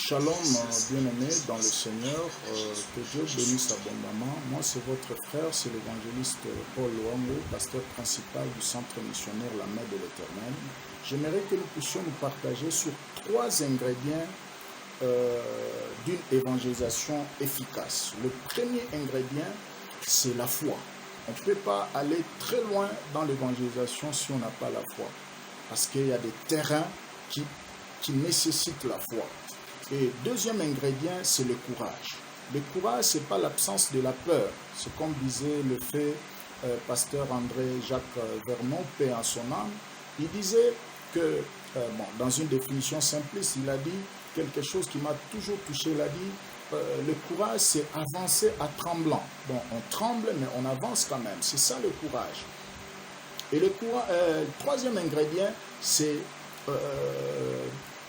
Shalom, bien-aimés dans le Seigneur, que Dieu bénisse abondamment. Moi, c'est votre frère, c'est l'évangéliste Paul Luango, pasteur principal du centre missionnaire La Main de l'Éternel. J'aimerais que nous puissions nous partager sur 3 ingrédients d'une évangélisation efficace. Le premier ingrédient, c'est la foi. On ne peut pas aller très loin dans l'évangélisation si on n'a pas la foi, parce qu'il y a des terrains qui nécessitent la foi. Et deuxième ingrédient, c'est le courage. Le courage, ce n'est pas l'absence de la peur. C'est comme disait le fait pasteur André-Jacques Vernon, paix à son âme. Il disait que, dans une définition simpliste, il a dit quelque chose qui m'a toujours touché. Il a dit, le courage, c'est avancer à tremblant. Bon, on tremble, mais on avance quand même. C'est ça le courage. Et le troisième ingrédient, c'est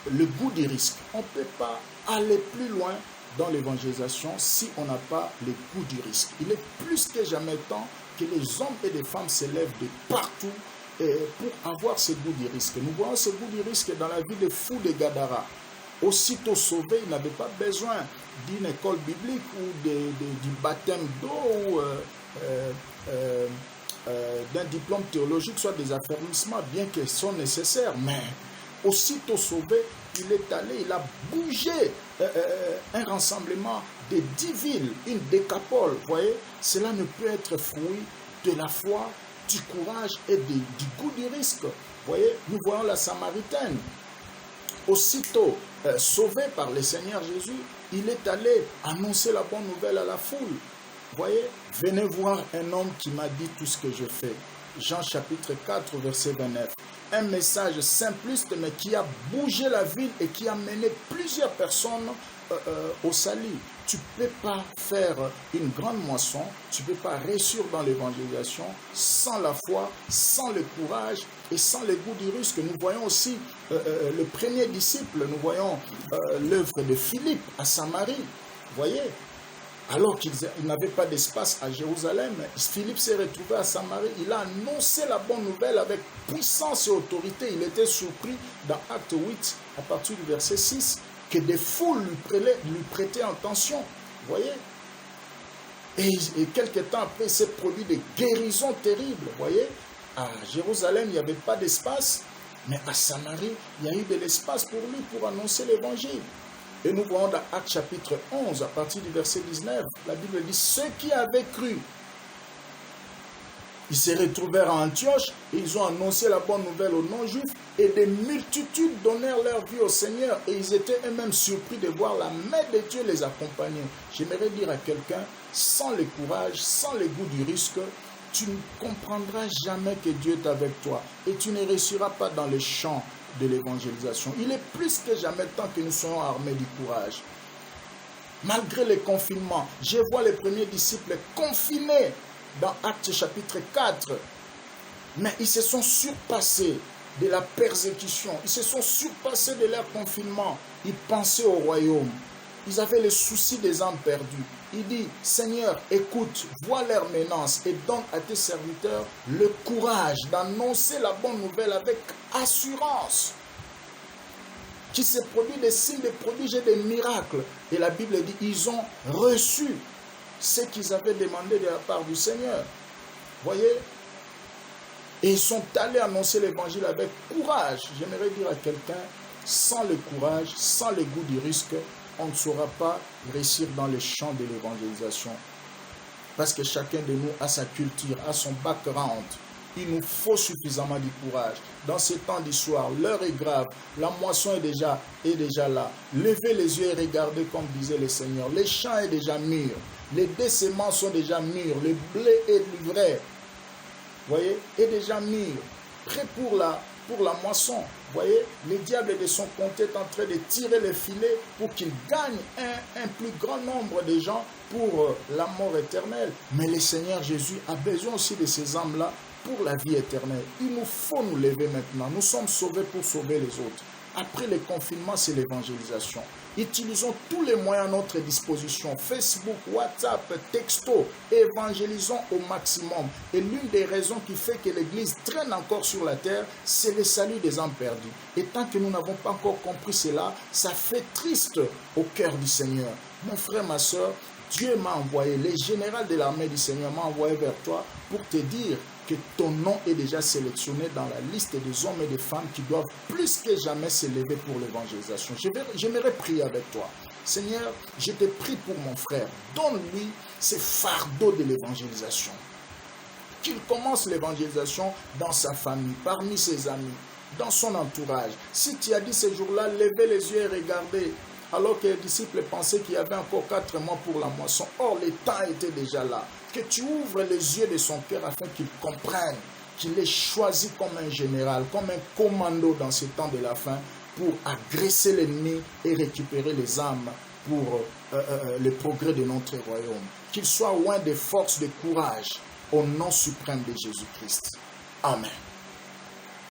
le goût du risque. On ne peut pas aller plus loin dans l'évangélisation si on n'a pas le goût du risque. Il est plus que jamais temps que les hommes et les femmes s'élèvent de partout pour avoir ce goût du risque. Nous voyons ce goût du risque dans la vie des fous de Gadara. Aussitôt sauvés, ils n'avaient pas besoin d'une école biblique ou du baptême d'eau ou d'un diplôme théologique, soit des affermissements, bien qu'ils soient nécessaires, mais aussitôt sauvé, il est allé, il a bougé un rassemblement de 10 villes, une décapole. Vous voyez, cela ne peut être fruit de la foi, du courage et du goût du risque. Vous voyez, nous voyons la Samaritaine. Aussitôt sauvé par le Seigneur Jésus, il est allé annoncer la bonne nouvelle à la foule. Vous voyez, venez voir un homme qui m'a dit tout ce que je fais. Jean chapitre 4, verset 29. Un message simpliste, mais qui a bougé la ville et qui a mené plusieurs personnes au salut. Tu ne peux pas faire une grande moisson, tu ne peux pas réussir dans l'évangélisation sans la foi, sans le courage et sans le goût du risque. Nous voyons aussi le premier disciple, nous voyons l'œuvre de Philippe à Samarie. Vous voyez ? Alors qu'il n'avait pas d'espace à Jérusalem, Philippe s'est retrouvé à Samarie. Il a annoncé la bonne nouvelle avec puissance et autorité. Il était surpris dans Acte 8, à partir du verset 6, que des foules lui prêtaient attention. Vous voyez ? Et quelques temps après, il s'est produit des guérisons terribles. Vous voyez ? À Jérusalem, il n'y avait pas d'espace, mais à Samarie, il y a eu de l'espace pour lui pour annoncer l'évangile. Et nous voyons dans Actes chapitre 11, à partir du verset 19, la Bible dit, ceux qui avaient cru, ils se retrouvèrent à Antioche et ils ont annoncé la bonne nouvelle aux non-juifs et des multitudes donnèrent leur vie au Seigneur et ils étaient eux-mêmes surpris de voir la main de Dieu les accompagner. J'aimerais dire à quelqu'un, sans le courage, sans le goût du risque, tu ne comprendras jamais que Dieu est avec toi et tu ne réussiras pas dans les champs de l'évangélisation. Il est plus que jamais temps que nous soyons armés du courage. Malgré les confinements, je vois les premiers disciples confinés dans Actes chapitre 4, mais ils se sont surpassés de la persécution, ils se sont surpassés de leur confinement, ils pensaient au royaume, ils avaient le souci des âmes perdues. Il dit, Seigneur, écoute, vois leur menace et donne à tes serviteurs le courage d'annoncer la bonne nouvelle avec assurance. Qui se produit des signes, des prodiges et des miracles. Et la Bible dit, ils ont reçu ce qu'ils avaient demandé de la part du Seigneur. Voyez? Et ils sont allés annoncer l'évangile avec courage. J'aimerais dire à quelqu'un, sans le courage, sans le goût du risque, on ne saura pas réussir dans les champs de l'évangélisation. Parce que chacun de nous a sa culture, a son background. Il nous faut suffisamment du courage. Dans ces temps d'histoire, l'heure est grave. La moisson est déjà là. Levez les yeux et regardez comme disait le Seigneur. Les champs est déjà mûrs. Les décements sont déjà mûrs. Le blé est livré. Voyez, est déjà mûr. Prêt pour la moisson. Voyez, le diable de son côté est en train de tirer les filets pour qu'il gagne un plus grand nombre de gens pour la mort éternelle. Mais le Seigneur Jésus a besoin aussi de ces âmes-là pour la vie éternelle. Il nous faut nous lever maintenant. Nous sommes sauvés pour sauver les autres. Après le confinement, c'est l'évangélisation. Utilisons tous les moyens à notre disposition. Facebook, WhatsApp, texto. Évangélisons au maximum. Et l'une des raisons qui fait que l'Église traîne encore sur la terre, c'est le salut des âmes perdues. Et tant que nous n'avons pas encore compris cela, ça fait triste au cœur du Seigneur. Mon frère, ma soeur, Dieu m'a envoyé, le général de l'armée du Seigneur m'a envoyé vers toi pour te dire que ton nom est déjà sélectionné dans la liste des hommes et des femmes qui doivent plus que jamais s'élever pour l'évangélisation. J'aimerais prier avec toi. Seigneur, je te prie pour mon frère. Donne-lui ce fardeau de l'évangélisation. Qu'il commence l'évangélisation dans sa famille, parmi ses amis, dans son entourage. Si tu as dit ce jour-là, levez les yeux et regardez, alors que les disciples pensaient qu'il y avait encore 4 mois pour la moisson. Or, le temps était déjà là. Que tu ouvres les yeux de son cœur afin qu'il comprenne qu'il est choisi comme un général, comme un commando dans ce temps de la fin pour agresser l'ennemi et récupérer les âmes pour le progrès de notre royaume. Qu'il soit loin des forces de courage au nom suprême de Jésus-Christ. Amen.